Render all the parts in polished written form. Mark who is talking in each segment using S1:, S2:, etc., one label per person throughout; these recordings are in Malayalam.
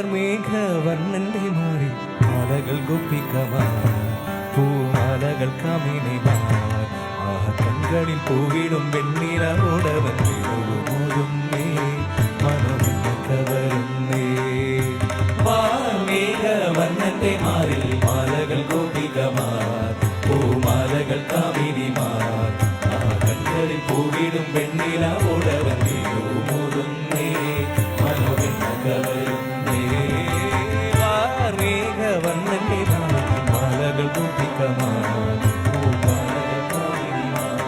S1: വാർമേഘവർണ്ണന്റെ മാറി മാലകൾ ഗോപികമാർ പൂമാലകൾ കാമിനിമാർ ആ കൺകളിൽ പൂവിടും വെണ്ണിലോടവൻ മോതുന്നേ മനമെന്ന് കവരുന്നേ വാർമേഘവർണ്ണന്റെ മാറി മാലകൾ ഗോപികമാർ പൂമാലകൾ കാമിനിമാർ ആ കൺകളിൽ പൂവിടും വെണ്ണിലോടവൻ മോതുന്നേ മനമെന്ന് കവരുന്നേ വാർമേഘവർണ്ണന്റെ മാലകൾ ഗോപികമാർ പൂമാലകൾ കാമിനിമാർ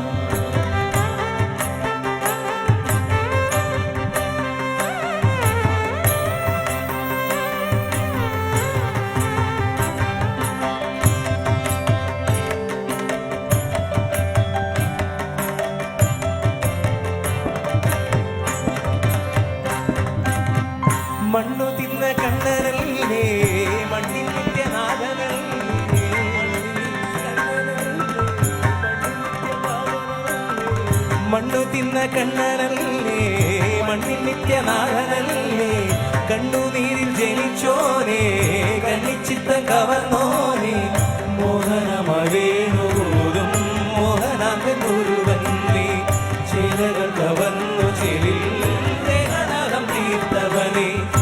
S1: മണ്ണു തിന്ന കണ്ണനല്ലേ മണ്ണിൽ നിത്യനാഥനല്ലേ മണ്ണു തിന്ന കണ്ണനല്ലേ മണ്ണിൽ നിത്യനാഥനല്ലേ കണ്ണുനീരിൽ ജനിച്ചോനെ കണ്ണിച്ചിത്തം കവർന്നോ